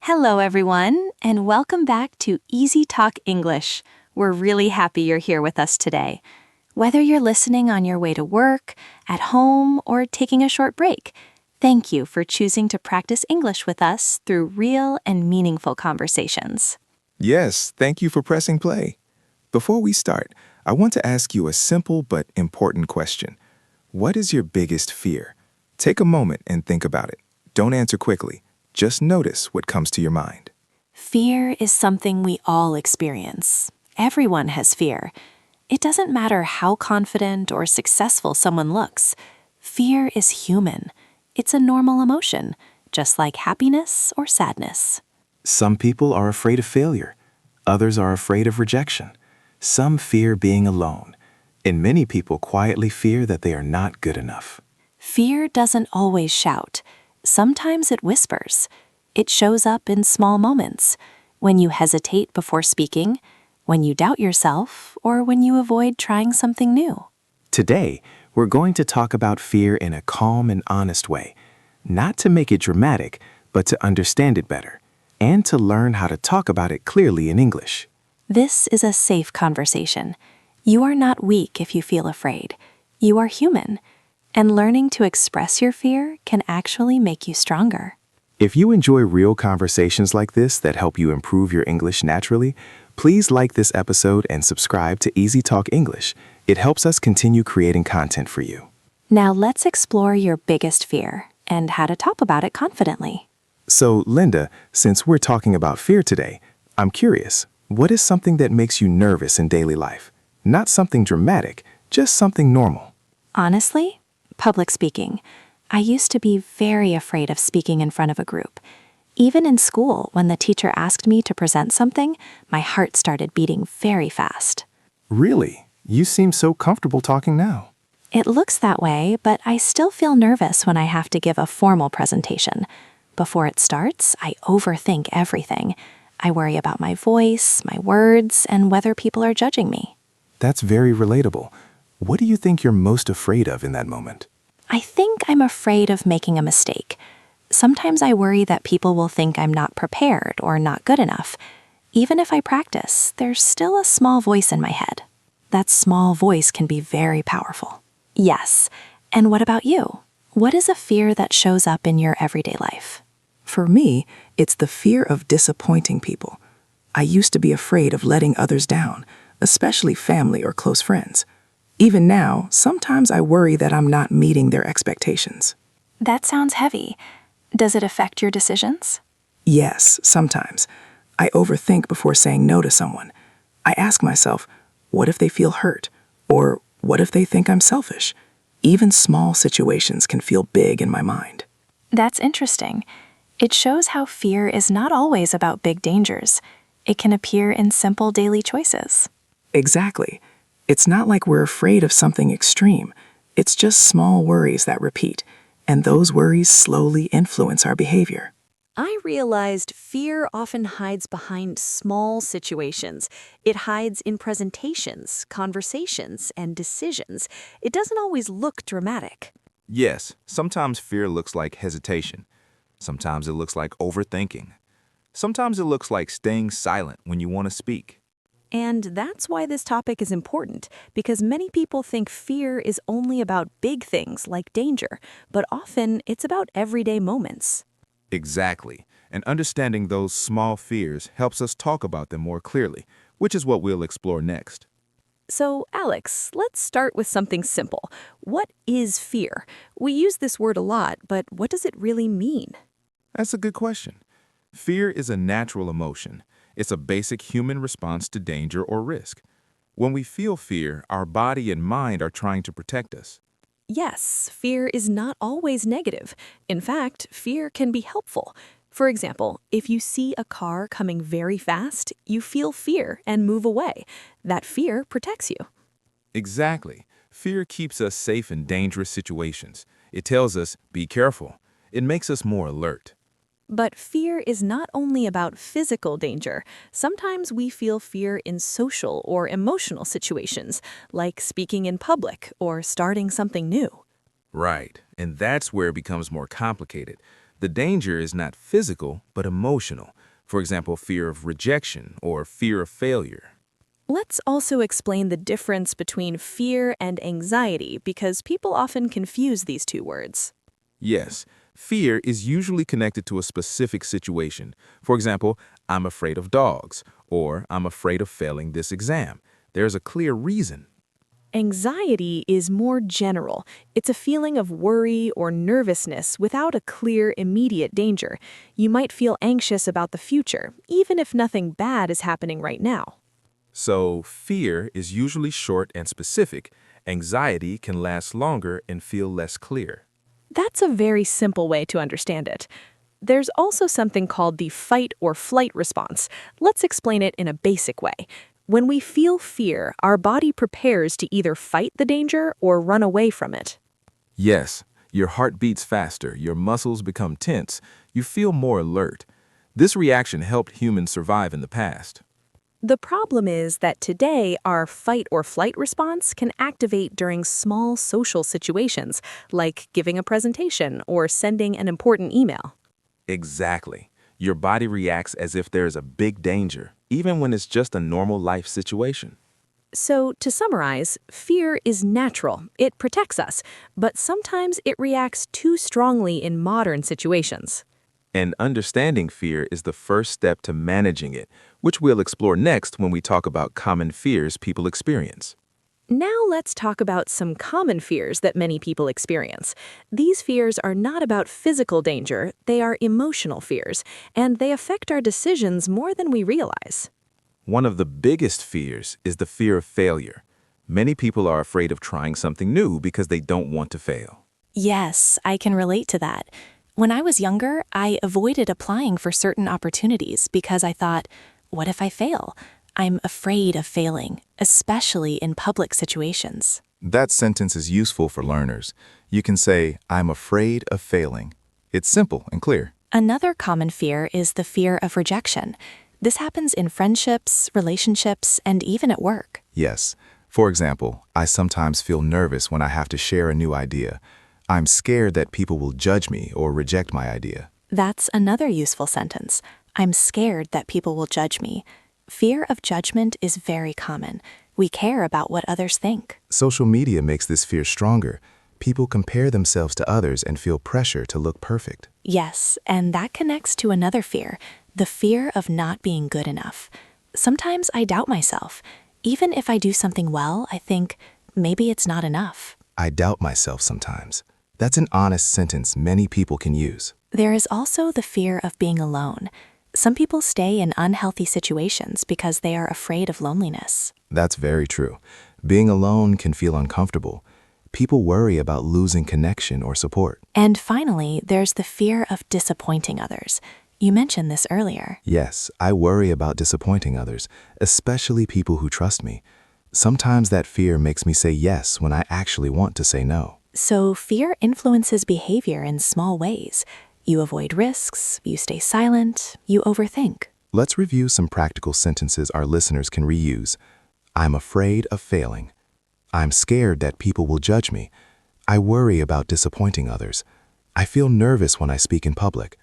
Hello, everyone, and welcome back to EasyTalk English. We're really happy you're here with us today. Whether you're listening on your way to work, at home, or taking a short break, thank you for choosing to practice English with us through real and meaningful conversations. Yes, thank you for pressing play. Before we start, I want to ask you a simple but important question. What is your biggest fear? Take a moment and think about it. Don't answer quickly. Just notice what comes to your mind. Fear is something we all experience. Everyone has fear. It doesn't matter how confident or successful someone looks. Fear is human. It's a normal emotion, just like happiness or sadness. Some people are afraid of failure. Others are afraid of rejection. Some fear being alone. And many people quietly fear that they are not good enough. Fear doesn't always shout. Sometimes it whispers. It shows up in small moments, when you hesitate before speaking, when you doubt yourself, or when you avoid trying something new. Today, we're going to talk about fear in a calm and honest way, not to make it dramatic, but to understand it better, and to learn how to talk about it clearly in English. This is a safe conversation. You are not weak if you feel afraid. You are human. And learning to express your fear can actually make you stronger. If you enjoy real conversations like this that help you improve your English naturally, please like this episode and subscribe to EasyTalk English. It helps us continue creating content for you. Now let's explore your biggest fear and how to talk about it confidently. So, Linda, since we're talking about fear today, I'm curious, what is something that makes you nervous in daily life? Not something dramatic, just something normal. Honestly, public speaking. I used to be very afraid of speaking in front of a group. Even in school, when the teacher asked me to present something, my heart started beating very fast. Really? You seem so comfortable talking now. It looks that way, but I still feel nervous when I have to give a formal presentation. Before it starts, I overthink everything. I worry about my voice, my words, and whether people are judging me. That's very relatable. What do you think you're most afraid of in that moment? I think I'm afraid of making a mistake. Sometimes I worry that people will think I'm not prepared or not good enough. Even if I practice, there's still a small voice in my head. That small voice can be very powerful. Yes. And what about you? What is a fear that shows up in your everyday life? For me, it's the fear of disappointing people. I used to be afraid of letting others down, especially family or close friends. Even now, sometimes I worry that I'm not meeting their expectations. That sounds heavy. Does it affect your decisions? Yes, sometimes. I overthink before saying no to someone. I ask myself, what if they feel hurt? Or what if they think I'm selfish? Even small situations can feel big in my mind. That's interesting. It shows how fear is not always about big dangers. It can appear in simple daily choices. Exactly. It's not like we're afraid of something extreme. It's just small worries that repeat, and those worries slowly influence our behavior. I realized fear often hides behind small situations. It hides in presentations, conversations, and decisions. It doesn't always look dramatic. Yes, sometimes fear looks like hesitation. Sometimes it looks like overthinking. Sometimes it looks like staying silent when you want to speak. And that's why this topic is important, because many people think fear is only about big things like danger, but often it's about everyday moments. Exactly. And understanding those small fears helps us talk about them more clearly, which is what we'll explore next. So, Alex, let's start with something simple. What is fear? We use this word a lot, but what does it really mean? That's a good question. Fear is a natural emotion. It's a basic human response to danger or risk. When we feel fear, our body and mind are trying to protect us. Yes, fear is not always negative. In fact, fear can be helpful. For example, if you see a car coming very fast, you feel fear and move away. That fear protects you. Exactly. Fear keeps us safe in dangerous situations. It tells us, be careful. It makes us more alert. But fear is not only about physical danger. Sometimes we feel fear in social or emotional situations, like speaking in public or starting something new. Right, and that's where it becomes more complicated. The danger is not physical, but emotional. For example, fear of rejection or fear of failure. Let's also explain the difference between fear and anxiety because people often confuse these two words. Yes, fear is usually connected to a specific situation. For example, I'm afraid of dogs, or I'm afraid of failing this exam. There's a clear reason. Anxiety is more general. It's a feeling of worry or nervousness without a clear, immediate danger. You might feel anxious about the future, even if nothing bad is happening right now. So, fear is usually short and specific. Anxiety can last longer and feel less clear. That's a very simple way to understand it. There's also something called the fight or flight response. Let's explain it in a basic way. When we feel fear, our body prepares to either fight the danger or run away from it. Yes, your heart beats faster, your muscles become tense, you feel more alert. This reaction helped humans survive in the past. The problem is that today our fight or flight response can activate during small social situations, like giving a presentation or sending an important email. Exactly. Your body reacts as if there is a big danger, even when it's just a normal life situation. So, to summarize, fear is natural. It protects us, but sometimes it reacts too strongly in modern situations. And understanding fear is the first step to managing it, which we'll explore next when we talk about common fears people experience. Now let's talk about some common fears that many people experience. These fears are not about physical danger, they are emotional fears, and they affect our decisions more than we realize. One of the biggest fears is the fear of failure. Many people are afraid of trying something new because they don't want to fail. Yes, I can relate to that. When I was younger, I avoided applying for certain opportunities because I thought, what if I fail? I'm afraid of failing, especially in public situations. That sentence is useful for learners. You can say, I'm afraid of failing. It's simple and clear. Another common fear is the fear of rejection. This happens in friendships, relationships, and even at work. Yes. For example, I sometimes feel nervous when I have to share a new idea. I'm scared that people will judge me or reject my idea. That's another useful sentence. I'm scared that people will judge me. Fear of judgment is very common. We care about what others think. Social media makes this fear stronger. People compare themselves to others and feel pressure to look perfect. Yes, and that connects to another fear, the fear of not being good enough. Sometimes I doubt myself. Even if I do something well, I think, maybe it's not enough. I doubt myself sometimes. That's an honest sentence many people can use. There is also the fear of being alone. Some people stay in unhealthy situations because they are afraid of loneliness. That's very true. Being alone can feel uncomfortable. People worry about losing connection or support. And finally, there's the fear of disappointing others. You mentioned this earlier. Yes, I worry about disappointing others, especially people who trust me. Sometimes that fear makes me say yes when I actually want to say no. So fear influences behavior in small ways. You avoid risks, you stay silent, you overthink. Let's review some practical sentences our listeners can reuse. I'm afraid of failing. I'm scared that people will judge me. I worry about disappointing others. I feel nervous when I speak in public.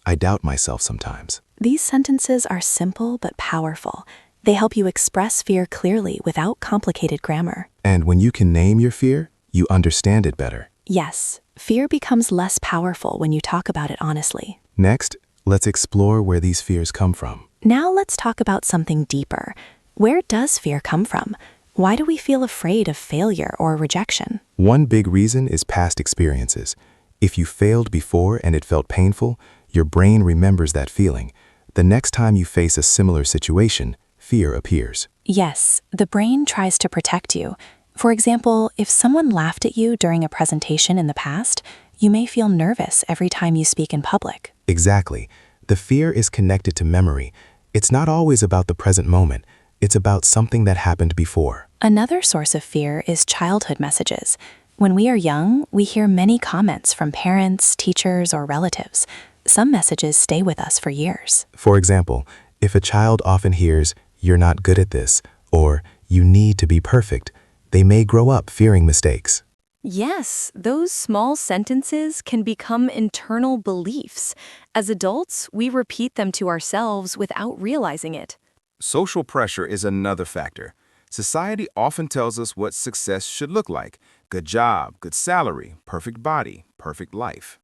I doubt myself sometimes. These sentences are simple but powerful. They help you express fear clearly without complicated grammar. And when you can name your fear, you understand it better. Yes, fear becomes less powerful when you talk about it honestly. Next, let's explore where these fears come from. Now let's talk about something deeper. Where does fear come from? Why do we feel afraid of failure or rejection? One big reason is past experiences. If you failed before and it felt painful, your brain remembers that feeling. The next time you face a similar situation, fear appears. Yes, the brain tries to protect you. For example, if someone laughed at you during a presentation in the past, you may feel nervous every time you speak in public. Exactly. The fear is connected to memory. It's not always about the present moment. It's about something that happened before. Another source of fear is childhood messages. When we are young, we hear many comments from parents, teachers, or relatives. Some messages stay with us for years. For example, if a child often hears, "You're not good at this," or "You need to be perfect," they may grow up fearing mistakes. Yes, those small sentences can become internal beliefs. As adults, we repeat them to ourselves without realizing it. Social pressure is another factor. Society often tells us what success should look like. Good job, good salary, perfect body, perfect life.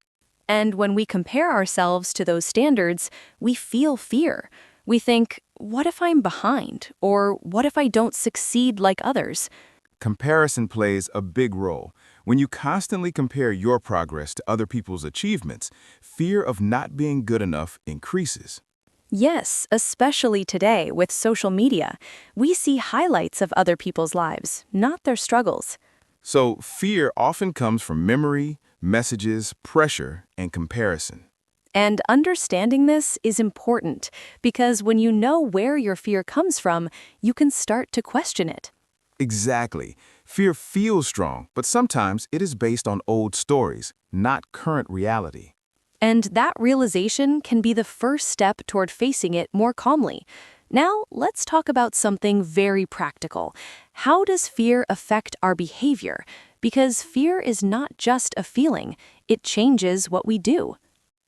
And when we compare ourselves to those standards, we feel fear. We think, what if I'm behind? Or what if I don't succeed like others? Comparison plays a big role. When you constantly compare your progress to other people's achievements, fear of not being good enough increases. Yes, especially today with social media. We see highlights of other people's lives, not their struggles. So, fear often comes from memory, messages, pressure, and comparison. And understanding this is important because when you know where your fear comes from, you can start to question it. Exactly. Fear feels strong, but sometimes it is based on old stories, not current reality. And that realization can be the first step toward facing it more calmly. Now, let's talk about something very practical. How does fear affect our behavior? Because fear is not just a feeling, it changes what we do.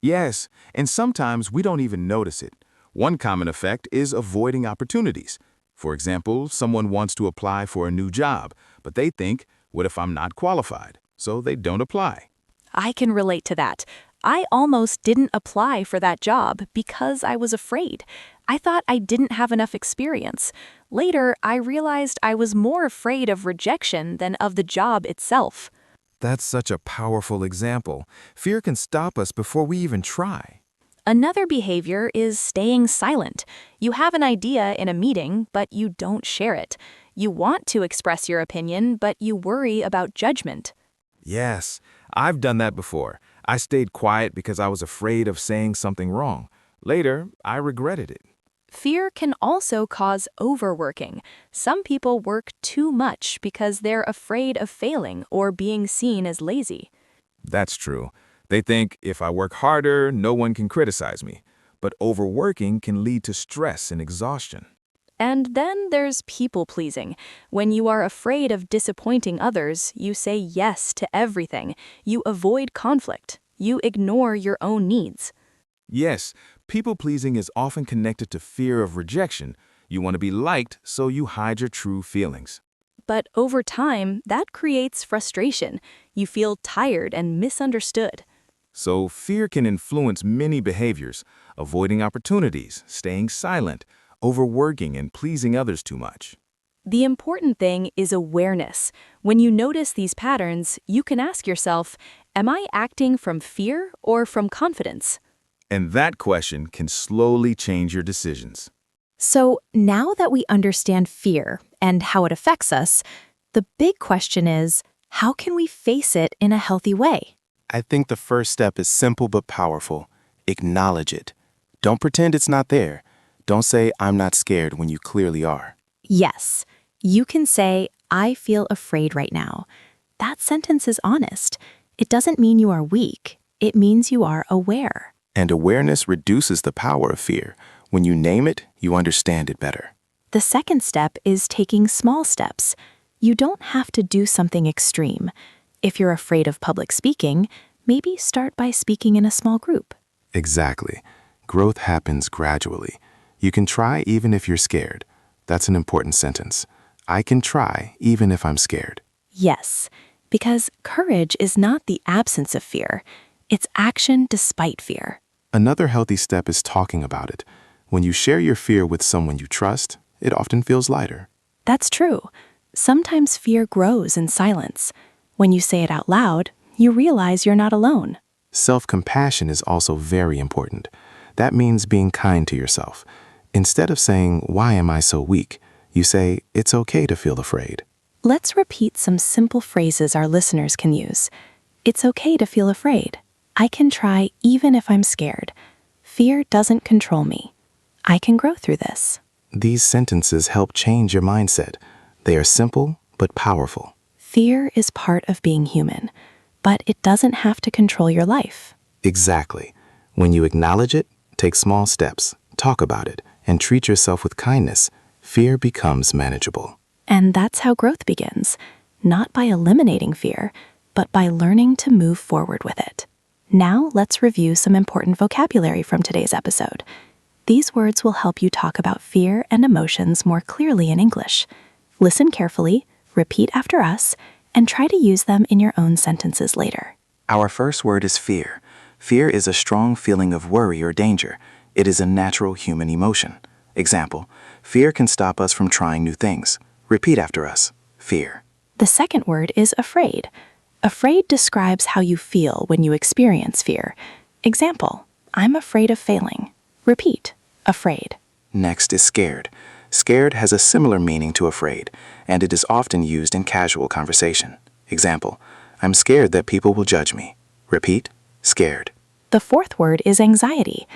Yes, and sometimes we don't even notice it. One common effect is avoiding opportunities. For example, someone wants to apply for a new job, but they think, what if I'm not qualified? So they don't apply. I can relate to that. I almost didn't apply for that job because I was afraid. I thought I didn't have enough experience. Later, I realized I was more afraid of rejection than of the job itself. That's such a powerful example. Fear can stop us before we even try. Another behavior is staying silent. You have an idea in a meeting, but you don't share it. You want to express your opinion, but you worry about judgment. Yes, I've done that before. I stayed quiet because I was afraid of saying something wrong. Later, I regretted it. Fear can also cause overworking. Some people work too much because they're afraid of failing or being seen as lazy. That's true. They think if I work harder, no one can criticize me. But overworking can lead to stress and exhaustion. And then there's people-pleasing. When you are afraid of disappointing others, you say yes to everything. You avoid conflict. You ignore your own needs. Yes, people-pleasing is often connected to fear of rejection. You want to be liked, so you hide your true feelings. But over time, that creates frustration. You feel tired and misunderstood. So fear can influence many behaviors, avoiding opportunities, staying silent, overworking, and pleasing others too much. The important thing is awareness. When you notice these patterns, you can ask yourself, am I acting from fear or from confidence? And that question can slowly change your decisions. So now that we understand fear and how it affects us, the big question is, how can we face it in a healthy way? I think the first step is simple but powerful. Acknowledge it. Don't pretend it's not there. Don't say, I'm not scared when you clearly are. Yes, you can say, I feel afraid right now. That sentence is honest. It doesn't mean you are weak. It means you are aware. And awareness reduces the power of fear. When you name it, you understand it better. The second step is taking small steps. You don't have to do something extreme. If you're afraid of public speaking, maybe start by speaking in a small group. Exactly. Growth happens gradually. You can try even if you're scared. That's an important sentence. I can try even if I'm scared. Yes, because courage is not the absence of fear. It's action despite fear. Another healthy step is talking about it. When you share your fear with someone you trust, it often feels lighter. That's true. Sometimes fear grows in silence. When you say it out loud, you realize you're not alone. Self-compassion is also very important. That means being kind to yourself. Instead of saying, why am I so weak? You say, it's okay to feel afraid. Let's repeat some simple phrases our listeners can use. It's okay to feel afraid. I can try even if I'm scared. Fear doesn't control me. I can grow through this. These sentences help change your mindset. They are simple but powerful. Fear is part of being human, but it doesn't have to control your life. Exactly. When you acknowledge it, take small steps, talk about it, and treat yourself with kindness, fear becomes manageable. And that's how growth begins. Not by eliminating fear, but by learning to move forward with it. Now, let's review some important vocabulary from today's episode. These words will help you talk about fear and emotions more clearly in English. Listen carefully, repeat after us, and try to use them in your own sentences later. Our first word is fear. Fear is a strong feeling of worry or danger. It is a natural human emotion. Example, fear can stop us from trying new things. Repeat after us. Fear. The second word is afraid. Afraid describes how you feel when you experience fear. Example, I'm afraid of failing. Repeat, afraid. Next is scared. Scared has a similar meaning to afraid, and it is often used in casual conversation. Example, I'm scared that people will judge me. Repeat, scared. The fourth word is anxiety.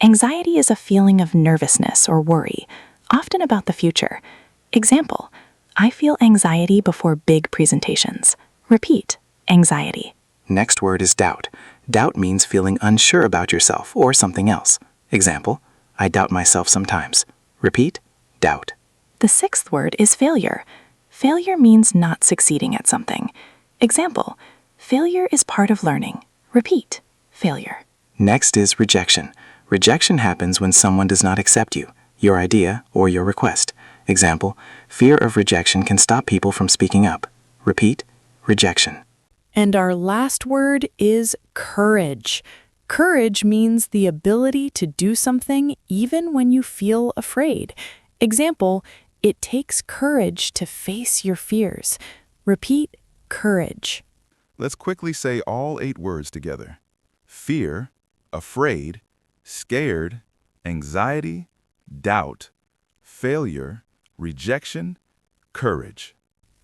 Anxiety is a feeling of nervousness or worry, often about the future. Example, I feel anxiety before big presentations. Repeat, anxiety. Next word is doubt. Doubt means feeling unsure about yourself or something else. Example, I doubt myself sometimes. Repeat, doubt. The sixth word is failure. Failure means not succeeding at something. Example, failure is part of learning. Repeat, failure. Next is rejection. Rejection happens when someone does not accept you, your idea, or your request. Example, fear of rejection can stop people from speaking up. Repeat, rejection. And our last word is courage. Courage means the ability to do something even when you feel afraid. Example, it takes courage to face your fears. Repeat, courage. Let's quickly say all 8 words together. Fear, afraid, scared, anxiety, doubt, failure, rejection, courage.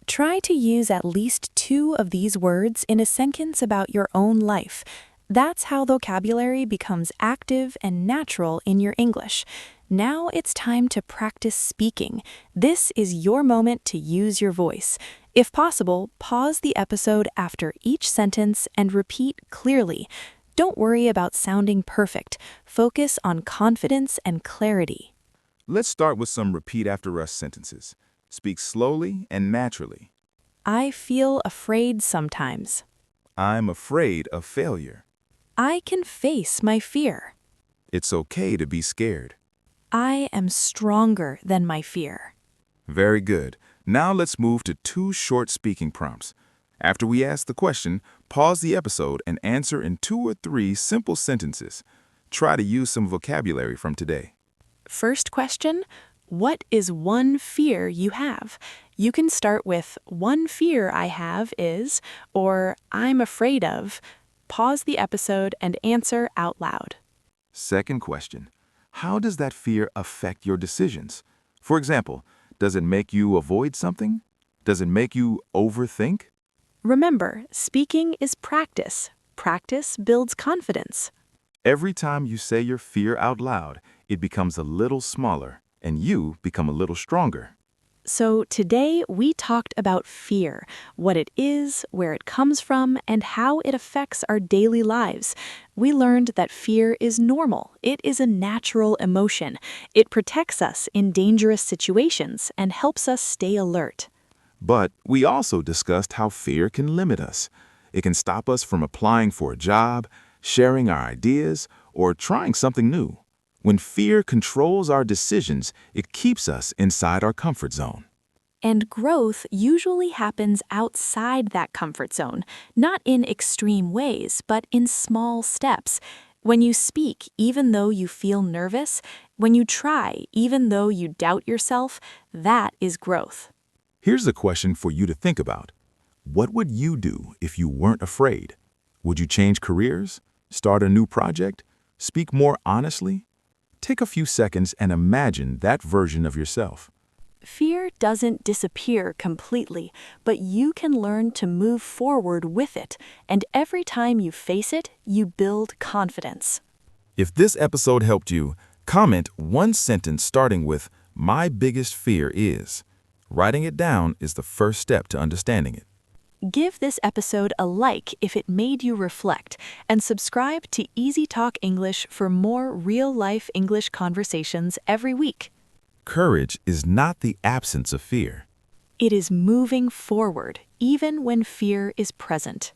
Try to use at least 2 of these words in a sentence about your own life. That's how vocabulary becomes active and natural in your English. Now it's time to practice speaking. This is your moment to use your voice. If possible, pause the episode after each sentence and repeat clearly. Don't worry about sounding perfect. Focus on confidence and clarity. Let's start with some repeat after us sentences. Speak slowly and naturally. I feel afraid sometimes. I'm afraid of failure. I can face my fear. It's okay to be scared. I am stronger than my fear. Very good. Now let's move to 2 short speaking prompts. After we ask the question, pause the episode and answer in 2 or 3 simple sentences. Try to use some vocabulary from today. First question, what is one fear you have? You can start with, one fear I have is, or I'm afraid of. Pause the episode and answer out loud. Second question, how does that fear affect your decisions? For example, does it make you avoid something? Does it make you overthink? Remember, speaking is practice. Practice builds confidence. Every time you say your fear out loud, it becomes a little smaller, and you become a little stronger. So today we talked about fear, what it is, where it comes from, and how it affects our daily lives. We learned that fear is normal. It is a natural emotion. It protects us in dangerous situations and helps us stay alert. But we also discussed how fear can limit us. It can stop us from applying for a job, sharing our ideas, or trying something new. When fear controls our decisions, it keeps us inside our comfort zone. And growth usually happens outside that comfort zone, not in extreme ways, but in small steps. When you speak, even though you feel nervous, when you try, even though you doubt yourself, that is growth. Here's a question for you to think about. What would you do if you weren't afraid? Would you change careers? Start a new project? Speak more honestly? Take a few seconds and imagine that version of yourself. Fear doesn't disappear completely, but you can learn to move forward with it, and every time you face it, you build confidence. If this episode helped you, comment one sentence starting with, "My biggest fear is." Writing it down is the first step to understanding it. Give this episode a like if it made you reflect, and subscribe to EasyTalk English for more real-life English conversations every week. Courage is not the absence of fear. It is moving forward, even when fear is present.